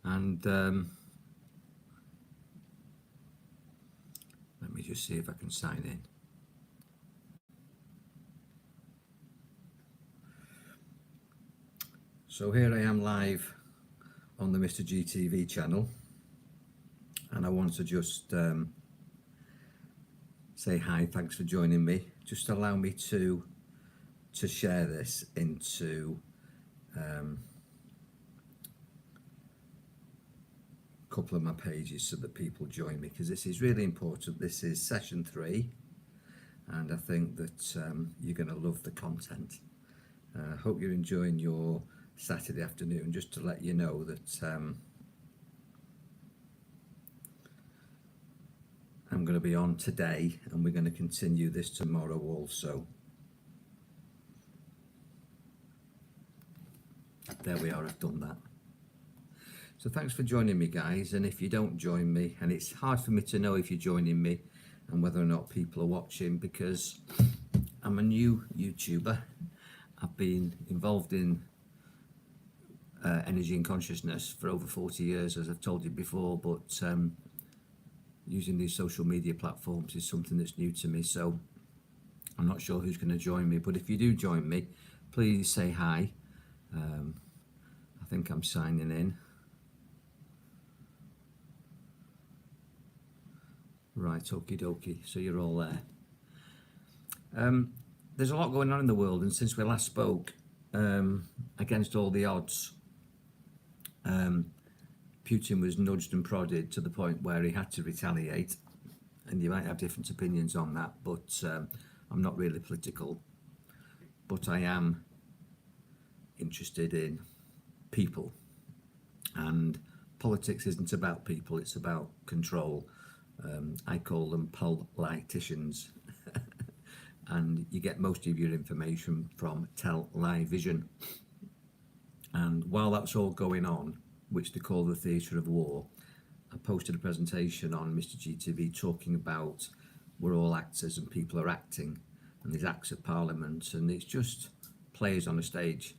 And let me just see if I can sign in. So here I am live on the Mr. GTV channel, and I want to just say hi, thanks for joining me. Just allow me to share this into a couple of my pages so that people join me, because this is really important. This is session 3, and I think that you're going to love the content. I hope you're enjoying your Saturday afternoon. Just to let you know that I'm going to be on today, and we're going to continue this tomorrow also. There we are, I've done that. So thanks for joining me, guys. And if you don't join me, and it's hard for me to know if you're joining me and whether or not people are watching, because I'm a new YouTuber. I've been involved in energy and consciousness for over 40 years, as I've told you before, but using these social media platforms is something that's new to me, so I'm not sure who's going to join me. But if you do join me, please say hi. I think I'm signing in. Right, okie dokie, so you're all there. There's a lot going on in the world, and since we last spoke, against all the odds, Putin was nudged and prodded to the point where he had to retaliate, and you might have different opinions on that, but I'm not really political, but I am interested in people, and politics isn't about people, it's about control. I call them politicians. And you get most of your information from television. And while that's all going on, which they call the theatre of war, I posted a presentation on Mr. GTV talking about we're all actors and people are acting, and there's acts at Parliament, and it's just players on a stage.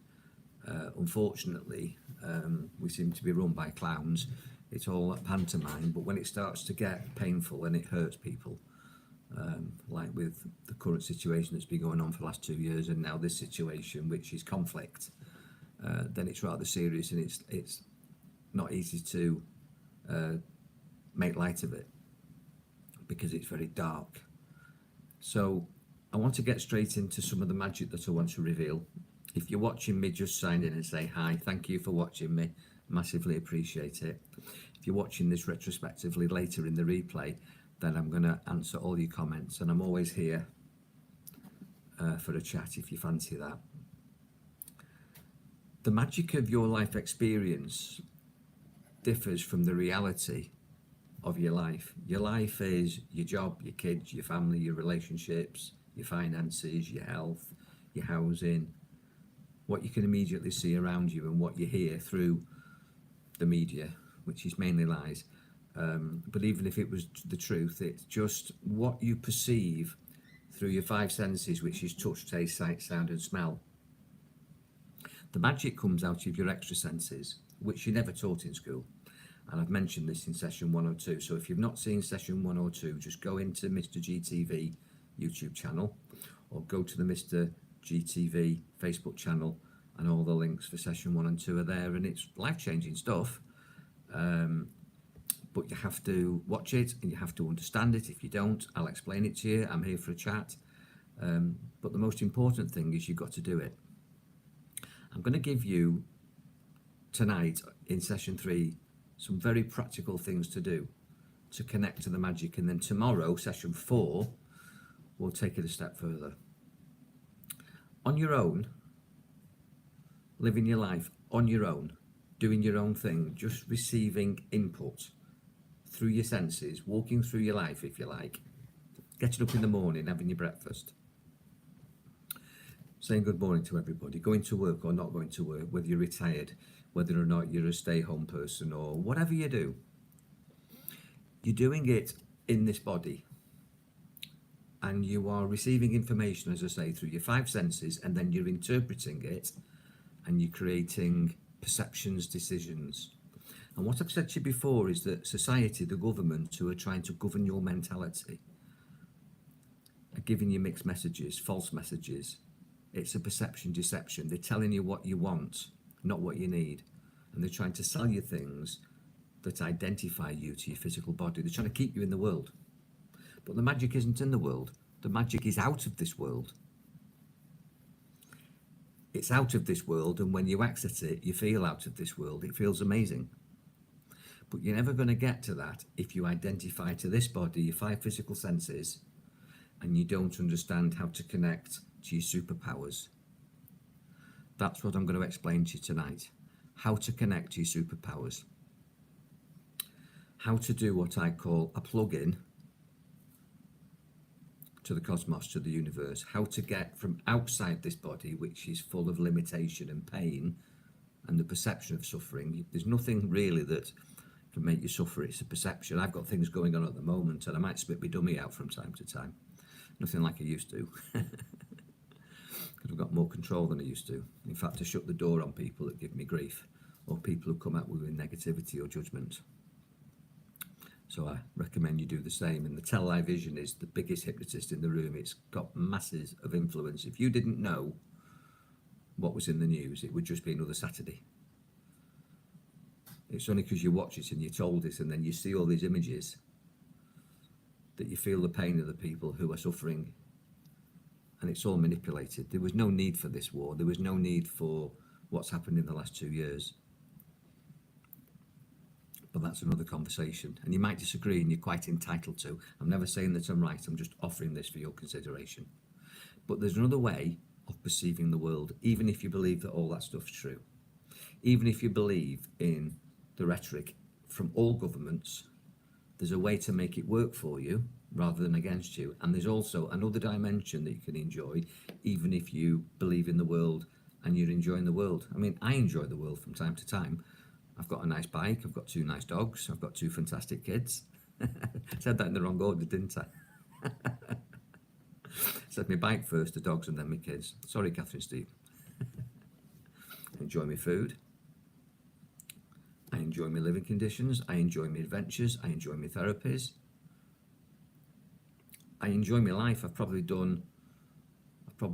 Unfortunately, we seem to be run by clowns. It's all pantomime, but when it starts to get painful and it hurts people, like with the current situation that's been going on for the last 2 years, and now this situation, which is conflict, then it's rather serious, and it's not easy to make light of it, because it's very dark. So I want to get straight into some of the magic that I want to reveal. If you're watching me, just sign in and say hi. Thank you for watching me. Massively appreciate it. If you're watching this retrospectively later in the replay, then I'm going to answer all your comments, and I'm always here for a chat if you fancy that. The magic of your life experience differs from the reality of your life. Your life is your job, your kids, your family, your relationships, your finances, your health, your housing, what you can immediately see around you, and what you hear through the media, which is mainly lies. But even if it was the truth, it's just what you perceive through your 5 senses, which is touch, taste, sight, sound and smell. The magic comes out of your extra senses, which you never taught in school. And I've mentioned this in session 1 or 2. So if you've not seen session 1 or 2, just go into Mr. GTV YouTube channel, or go to the Mr. GTV Facebook channel, and all the links for session 1 and 2 are there, and it's life-changing stuff. But you have to watch it, and you have to understand it. If you don't, I'll explain it to you. I'm here for a chat. But the most important thing is you've got to do it. I'm going to give you tonight in session 3 some very practical things to do to connect to the magic, and then tomorrow, session 4, we'll take it a step further. On your own, living your life on your own, doing your own thing, just receiving input through your senses, walking through your life, if you like, getting up in the morning, having your breakfast, saying good morning to everybody, going to work or not going to work, whether you're retired, whether or not you're a stay-home person, or whatever you do, you're doing it in this body, and you are receiving information, as I say, through your 5 senses, and then you're interpreting it, and you're creating perceptions, decisions. And what I've said to you before is that society, the government, who are trying to govern your mentality, are giving you mixed messages, false messages. It's a perception deception. They're telling you what you want, not what you need. And they're trying to sell you things that identify you to your physical body. They're trying to keep you in the world. But the magic isn't in the world. The magic is out of this world. It's out of this world, and when you access it, you feel out of this world. It feels amazing. But you're never going to get to that if you identify to this body, your 5 physical senses, and you don't understand how to connect to your superpowers. That's what I'm going to explain to you tonight. How to connect to your superpowers. How to do what I call a plug-in to the cosmos, to the universe. How to get from outside this body, which is full of limitation and pain and the perception of suffering. There's nothing really that can make you suffer. It's a perception. I've got things going on at the moment, and I might spit my dummy out from time to time. Nothing like I used to. Because I've got more control than I used to. In fact, I shut the door on people that give me grief, or people who come at me with negativity or judgment. So I recommend you do the same. And the television is the biggest hypnotist in the room. It's got masses of influence. If you didn't know what was in the news, it would just be another Saturday. It's only because you watch it and you're told it, and then you see all these images, that you feel the pain of the people who are suffering. And it's all manipulated. There was no need for this war. There was no need for what's happened in the last 2 years. But that's another conversation. And you might disagree, and you're quite entitled to. I'm never saying that I'm right. I'm just offering this for your consideration. But there's another way of perceiving the world, even if you believe that all that stuff's true. Even if you believe in the rhetoric from all governments, there's a way to make it work for you rather than against you. And there's also another dimension that you can enjoy, even if you believe in the world and you're enjoying the world. I mean, I enjoy the world from time to time. I've got a nice bike, I've got 2 nice dogs, I've got 2 fantastic kids. Said that in the wrong order, didn't I? Said my bike first, the dogs, and then my kids. Sorry, Catherine Steve. Enjoy my food. I enjoy my living conditions. I enjoy my adventures. I enjoy my therapies. I enjoy my life. I've probably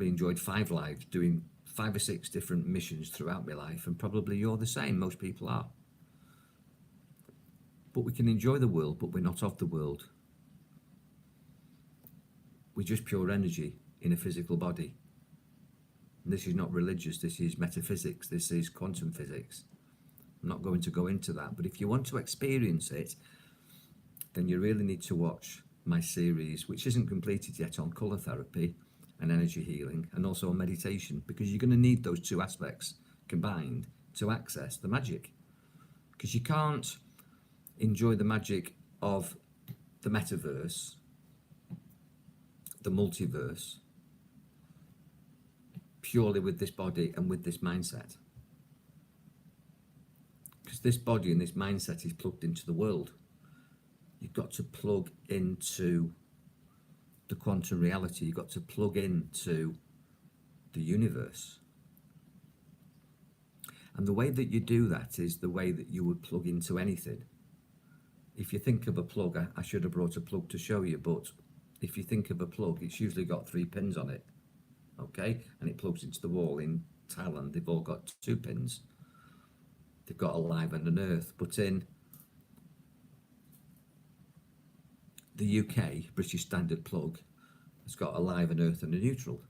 enjoyed 5 lives, doing 5 or 6 different missions throughout my life, and probably you're the same. Most people are. But we can enjoy the world, but we're not of the world. We're just pure energy in a physical body. And this is not religious. This is metaphysics. This is quantum physics. I'm not going to go into that, but if you want to experience it, then you really need to watch my series, which isn't completed yet, on colour therapy and energy healing, and also on meditation, because you're going to need those 2 aspects combined to access the magic. Because you can't enjoy the magic of the metaverse, the multiverse, purely with this body and with this mindset. Because this body and this mindset is plugged into the world. You've got to plug into the quantum reality. You've got to plug into the universe. And the way that you do that is the way that you would plug into anything. If you think of a plug, I should have brought a plug to show you, but if you think of a plug, it's usually got 3 pins on it, okay? And it plugs into the wall. In Thailand, they've all got 2 pins. They've got a live and an earth, but in the UK, British Standard plug, it's got a live, an earth and a neutral.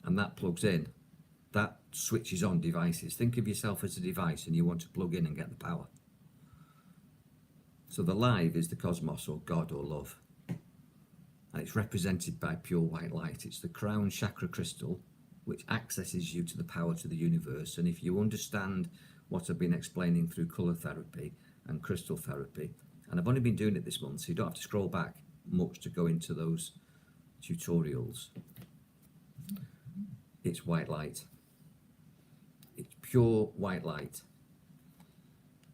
And that plugs in. That switches on devices. Think of yourself as a device and you want to plug in and get the power. So the live is the cosmos, or God, or love. And it's represented by pure white light. It's the crown chakra crystal, which accesses you to the power to the universe. And if you understand what I've been explaining through colour therapy and crystal therapy, and I've only been doing it this month, so you don't have to scroll back much to go into those tutorials. It's white light. It's pure white light.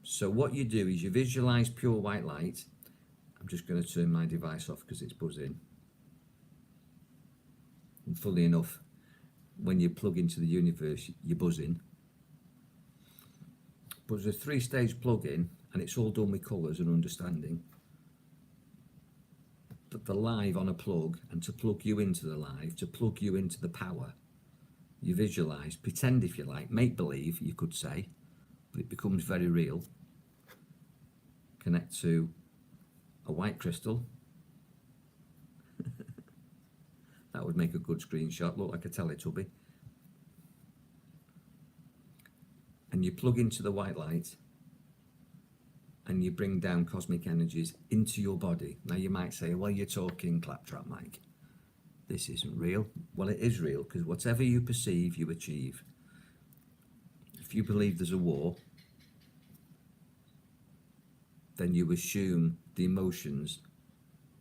So what you do is you visualize pure white light. I'm just going to turn my device off because it's buzzing. And funnily enough, when you plug into the universe, you're buzzing. But there's a 3-stage plug-in, and it's all done with colours and understanding. But the live on a plug, and to plug you into the live, to plug you into the power, you visualise, pretend if you like, make believe, you could say, but it becomes very real. Connect to a white crystal. That would make a good screenshot, look like a Teletubby. And you plug into the white light, and you bring down cosmic energies into your body. Now you might say, well, you're talking claptrap, Mike. This isn't real. Well, it is real, because whatever you perceive, you achieve. If you believe there's a war, then you assume the emotions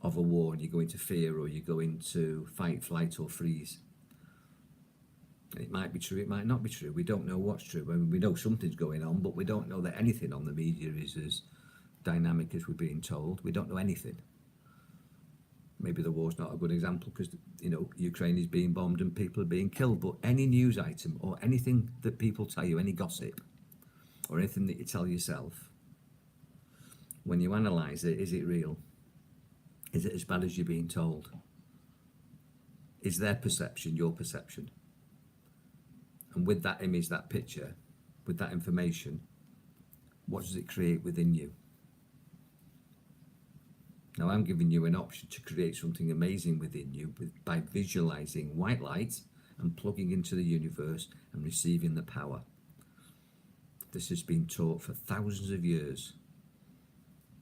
of a war, and you go into fear, or you go into fight, flight, or freeze. It might be true, it might not be true. We don't know what's true. I mean, we know something's going on, but we don't know that anything on the media is as dynamic as we're being told. We don't know anything. Maybe the war's not a good example, because, you know, Ukraine is being bombed and people are being killed. But any news item or anything that people tell you, any gossip or anything that you tell yourself, when you analyse it, is it real? Is it as bad as you're being told? Is their perception your perception? And with that image, that picture, with that information, what does it create within you? Now I'm giving you an option to create something amazing within you by visualizing white light and plugging into the universe and receiving the power. This has been taught for thousands of years.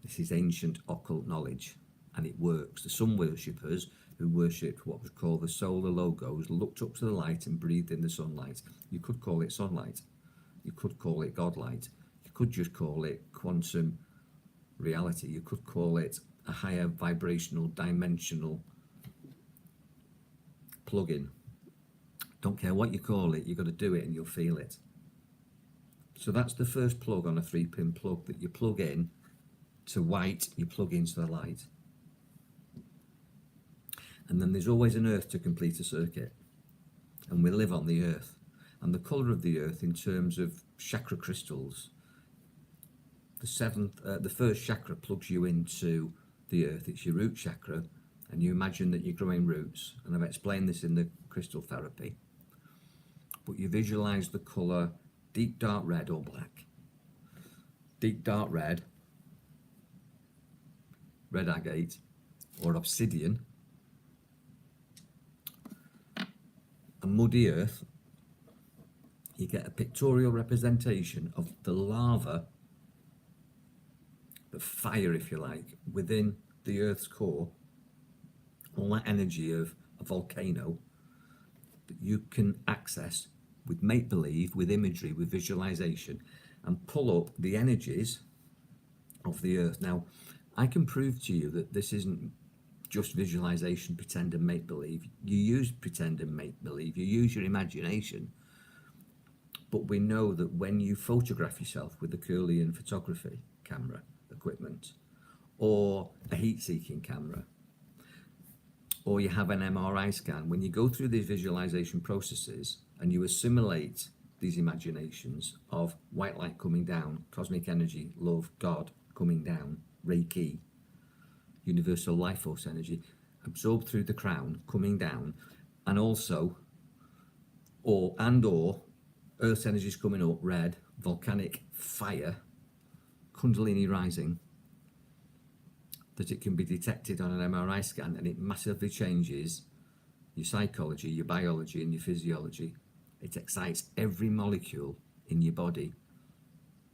This is ancient occult knowledge, and it works. The sun worshippers, who worshipped what was called the solar logos, looked up to the light and breathed in the sunlight. You could call it sunlight. You could call it godlight. You could just call it quantum reality. You could call it a higher vibrational, dimensional plug-in. Don't care what you call it, you've got to do it and you'll feel it. So that's the first plug on a 3-pin plug, that you plug in to white, you plug into the light. And then there's always an earth to complete a circuit. And we live on the earth. And the colour of the earth in terms of chakra crystals, the first chakra plugs you into the earth. It's your root chakra, and you imagine that you're growing roots. And I've explained this in the crystal therapy. But you visualise the colour deep dark red or black. Deep dark red, red agate, or obsidian. A muddy earth. You get a pictorial representation of the lava, the fire, if you like, within the earth's core, all that energy of a volcano that you can access with make-believe, with imagery, with visualization, and pull up the energies of the earth. Now, I can prove to you that this isn't just visualization, pretend and make-believe. You use pretend and make-believe, you use your imagination, but we know that when you photograph yourself with a Kirlian photography camera equipment, or a heat-seeking camera, or you have an MRI scan, when you go through these visualization processes and you assimilate these imaginations of white light coming down, cosmic energy, love, God coming down, Reiki, universal life force energy, absorbed through the crown, coming down, and also, or Earth's energy is coming up, red, volcanic fire, Kundalini rising, that it can be detected on an MRI scan, and it massively changes your psychology, your biology, and your physiology. It excites every molecule in your body.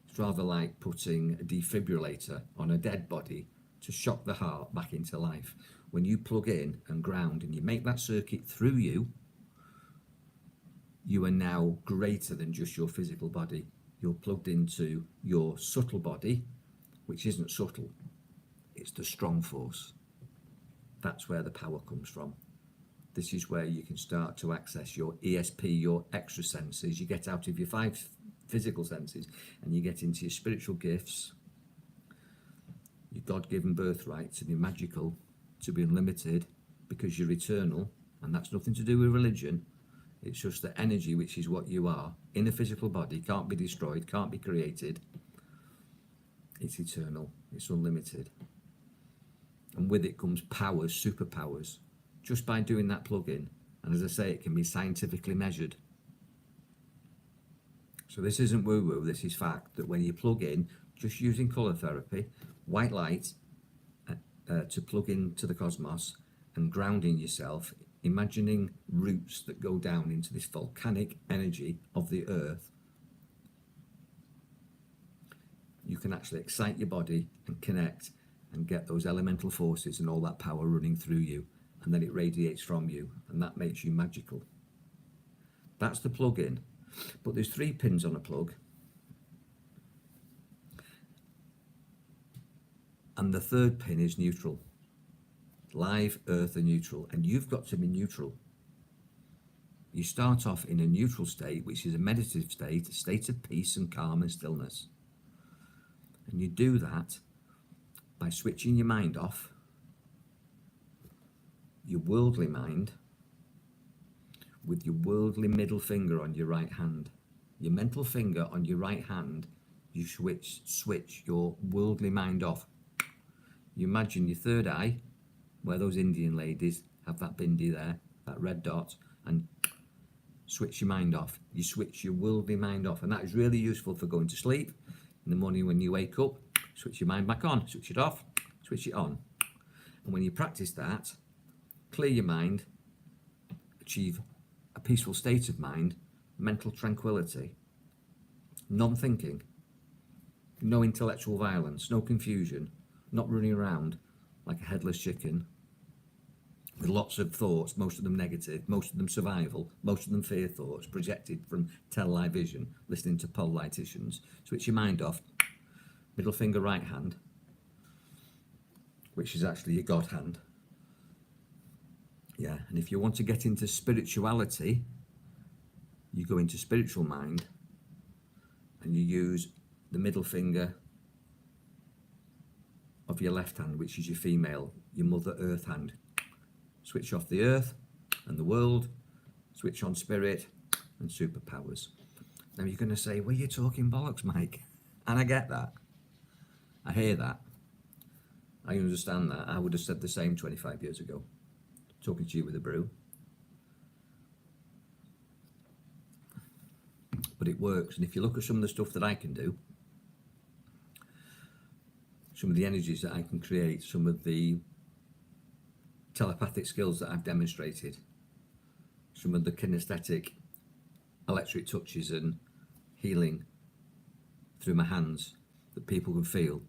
It's rather like putting a defibrillator on a dead body to shock the heart back into life. When you plug in and ground and you make that circuit through you, you are now greater than just your physical body. You're plugged into your subtle body, which isn't subtle. It's the strong force. That's where the power comes from. This is where you can start to access your ESP, your extra senses. You get out of your 5 physical senses and you get into your spiritual gifts, your God-given birthright to be magical, to be unlimited, because you're eternal, and that's nothing to do with religion. It's just the energy, which is what you are, in a physical body, can't be destroyed, can't be created. It's eternal. It's unlimited. And with it comes powers, superpowers, just by doing that plug-in. And as I say, it can be scientifically measured. So this isn't woo-woo, this is fact, that when you plug in, just using colour therapy, white light, to plug into the cosmos and grounding yourself, imagining roots that go down into this volcanic energy of the earth, you can actually excite your body and connect and get those elemental forces and all that power running through you, and then it radiates from you, and that makes you magical. That's the plug-in. But there's 3 pins on a plug, and the 3rd pin is neutral. Live, earth and neutral, and you've got to be neutral. You start off in a neutral state, which is a meditative state, a state of peace and calm and stillness. And you do that by switching your mind off, your worldly mind, with your worldly middle finger on your right hand. Your mental finger on your right hand, you switch your worldly mind off. You imagine your 3rd eye, where those Indian ladies have that bindi there, that red dot, and switch your mind off. You switch your worldly mind off, and that is really useful for going to sleep. In the morning when you wake up, switch your mind back on, switch it off, switch it on. And when you practice that, clear your mind, achieve a peaceful state of mind, mental tranquility, non-thinking, no intellectual violence, no confusion, not running around like a headless chicken with lots of thoughts, most of them negative, most of them survival, most of them fear thoughts projected from television, listening to politicians. Switch your mind off, middle finger right hand, which is actually your God hand. Yeah, and if you want to get into spirituality, you go into spiritual mind and you use the middle finger of your left hand, which is your female, your Mother Earth hand. Switch off the earth and the world, switch on spirit and superpowers. Now you're going to say, well, you're talking bollocks, Mike. And I get that. I hear that. I understand that. I would have said the same 25 years ago, talking to you with a brew. But it works. And if you look at some of the stuff that I can do, some of the energies that I can create, some of the telepathic skills that I've demonstrated, some of the kinesthetic electric touches and healing through my hands that people can feel,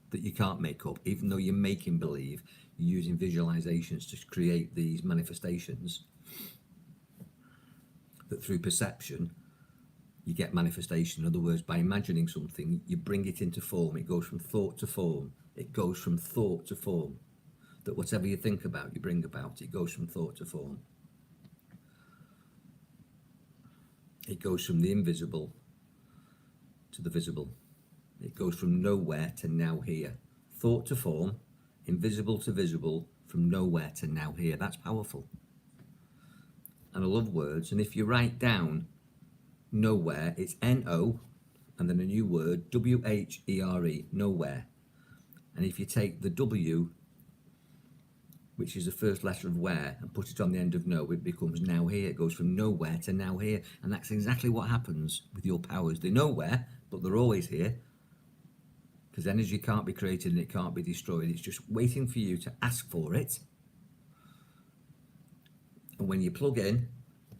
that you can't make up, even though you're making believe, you're using visualizations to create these manifestations, that through perception you get manifestation. In other words, by imagining something, you bring it into form. It goes from thought to form. It goes from thought to form. That whatever you think about, you bring about. It goes from thought to form. It goes from the invisible to the visible. It goes from nowhere to now here. Thought to form, invisible to visible, from nowhere to now here. That's powerful. And I love words. And if you write down nowhere, it's N-O, and then a new word, W-H-E-R-E, nowhere. And if you take the W, which is the first letter of where, and put it on the end of no, it becomes now here. It goes from nowhere to now here. And that's exactly what happens with your powers. They're nowhere, but they're always here. Because energy can't be created and it can't be destroyed. It's just waiting for you to ask for it. And when you plug in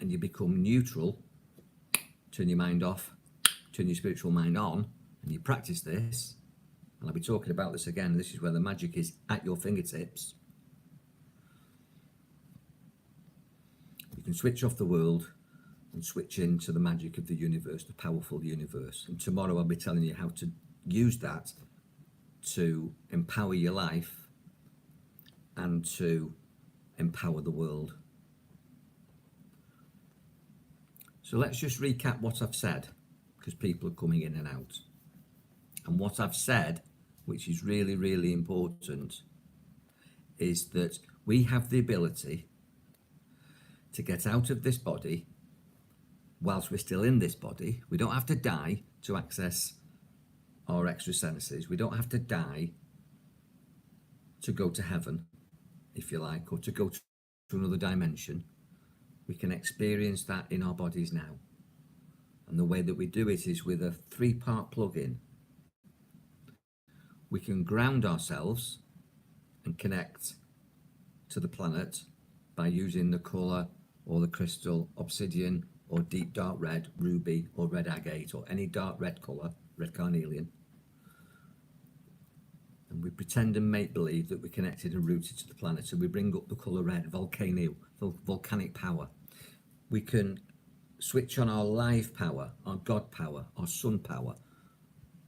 and you become neutral, turn your mind off, turn your spiritual mind on, and you practice this, and I'll be talking about this again, this is where the magic is at your fingertips. You can switch off the world and switch into the magic of the universe, the powerful universe. And tomorrow I'll be telling you how to use that to empower your life and to empower the world. So let's just recap what I've said, because people are coming in and out. And what I've said, which is really, really important, is that we have the ability to get out of this body whilst we're still in this body. We don't have to die to access our extra senses. We don't have to die to go to heaven, if you like, or to go to another dimension. We can experience that in our bodies now. And the way that we do it is with a 3-part plug-in. We can ground ourselves and connect to the planet by using the colour or the crystal, obsidian, or deep dark red, ruby, or red agate, or any dark red colour, red carnelian. And we pretend and make believe that we're connected and rooted to the planet. So we bring up the colour red, volcanic power. We can switch on our life power, our God power, our sun power,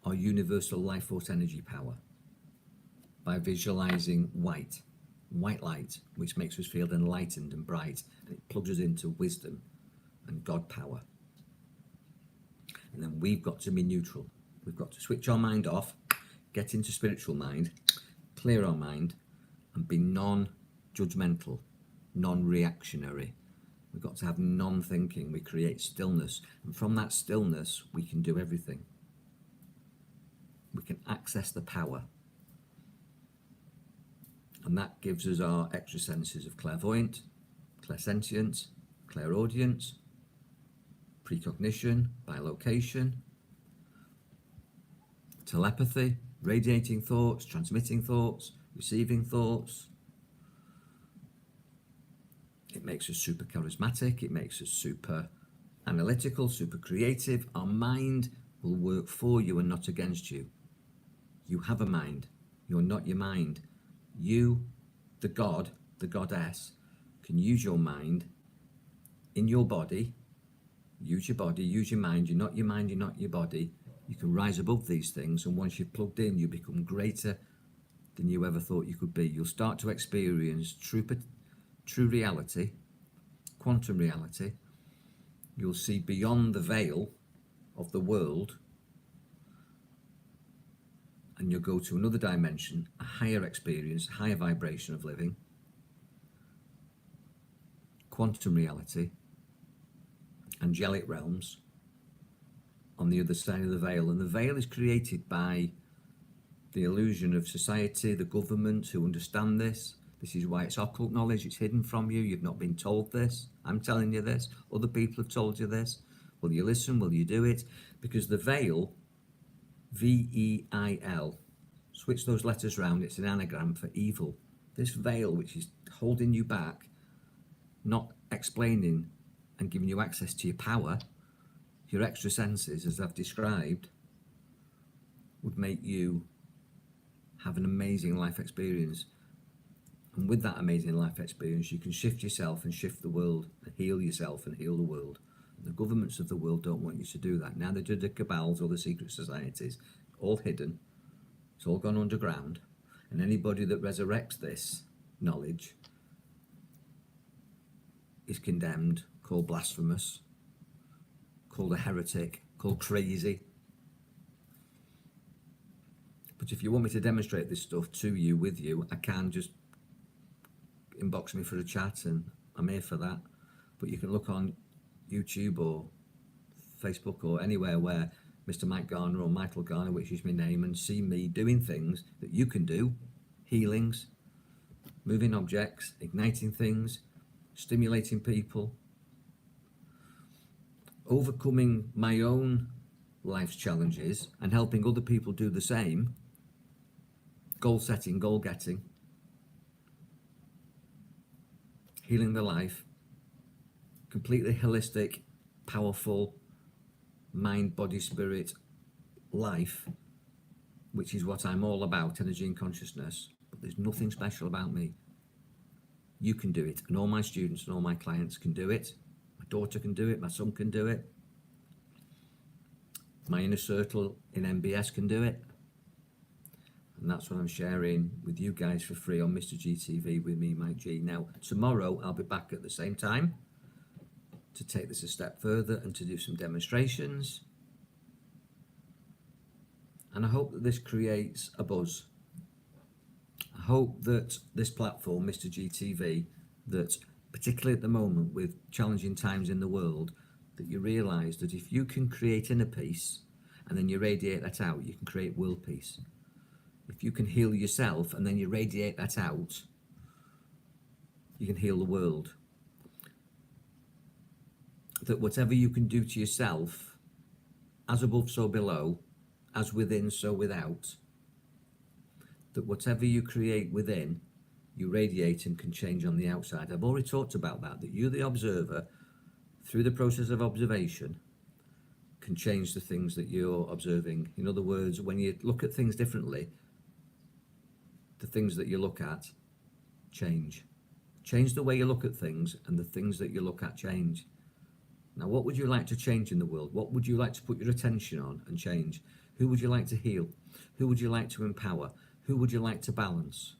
our universal life force energy power by visualizing white light, which makes us feel enlightened and bright, and it plugs us into wisdom and God power. And then we've got to be neutral. We've got to switch our mind off, get into spiritual mind, clear our mind, and be non-judgmental, non-reactionary. We've got to have non-thinking. We create stillness, and from that stillness we can do everything. We can access the power, and that gives us our extra senses of clairvoyant, clairsentient, clairaudience, precognition, bilocation, telepathy, radiating thoughts, transmitting thoughts, receiving thoughts. It makes us super charismatic, it makes us super analytical, super creative. Our mind will work for you and not against you. You have a mind, you're not your mind. You, the God, the goddess, can use your mind in your body. Use your body, use your mind. You're not your mind, you're not your body. You can rise above these things, and once you're plugged in, you become greater than you ever thought you could be. You'll start to experience true reality, quantum reality. You'll see beyond the veil of the world, and you'll go to another dimension, a higher experience, a higher vibration of living, quantum reality, angelic realms on the other side of the veil. And the veil is created by the illusion of society, the government, who understand this. This is why it's occult knowledge. It's hidden from you. You've not been told this. I'm telling you this. Other people have told you this. Will you listen? Will you do it? Because the veil, V-E-I-L, switch those letters round. It's an anagram for evil. This veil, which is holding you back, not explaining and giving you access to your power, your extra senses, as I've described, would make you have an amazing life experience. And with that amazing life experience, you can shift yourself and shift the world, and heal yourself and heal the world. And the governments of the world don't want you to do that. Neither do the cabals or the secret societies. All hidden. It's all gone underground. And anybody that resurrects this knowledge is condemned, called blasphemous, called a heretic, called crazy. But if you want me to demonstrate this stuff to you, with you, I can just inbox me for a chat, and I'm here for that. But you can look on YouTube or Facebook or anywhere where Mr. Mike Garner or Michael Garner, which is my name, and see me doing things that you can do, healings, moving objects, igniting things, stimulating people, overcoming my own life's challenges and helping other people do the same, goal setting, goal getting, healing the life, completely holistic, powerful, mind, body, spirit life, which is what I'm all about, energy and consciousness. But there's nothing special about me. You can do it, and all my students and all my clients can do it. My daughter can do it, my son can do it, my inner circle in MBS can do it. And that's what I'm sharing with you guys for free on Mr. GTV with me, Mike G. Now, tomorrow I'll be back at the same time to take this a step further and to do some demonstrations. And I hope that this creates a buzz. I hope that this platform, Mr. GTV, that particularly at the moment with challenging times in the world, that you realise that if you can create inner peace and then you radiate that out, you can create world peace. If you can heal yourself and then you radiate that out, you can heal the world. That whatever you can do to yourself, as above so below, as within so without, that whatever you create within, you radiate and can change on the outside. I've already talked about that you, the observer, through the process of observation, can change the things that you're observing. In other words, when you look at things differently, the things that you look at change. Change the way you look at things, and the things that you look at change. Now, what would you like to change in the world? What would you like to put your attention on and change? Who would you like to heal? Who would you like to empower? Who would you like to balance?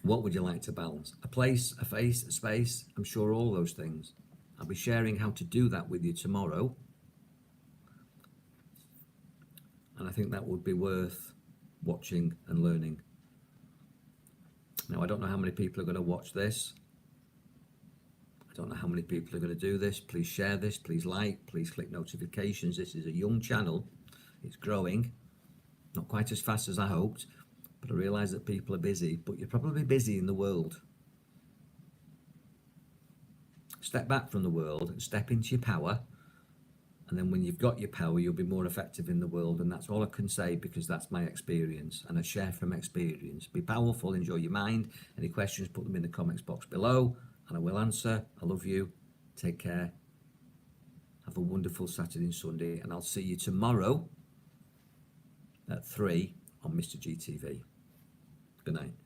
What would you like to balance? A place, a face, a space? I'm sure all those things. I'll be sharing how to do that with you tomorrow. And I think that would be worth watching and learning. Now, I don't know how many people are going to watch this. I don't know how many people are going to do this. Please share this. Please like. Please click notifications. This is a young channel. It's growing. Not quite as fast as I hoped, but I realise that people are busy. But you're probably busy in the world. Step back from the world and step into your power. And then when you've got your power, you'll be more effective in the world. And that's all I can say, because that's my experience. And I share from experience. Be powerful. Enjoy your mind. Any questions, put them in the comments box below. And I will answer. I love you. Take care. Have a wonderful Saturday and Sunday. And I'll see you tomorrow at 3 on Mr. GTV. Good night.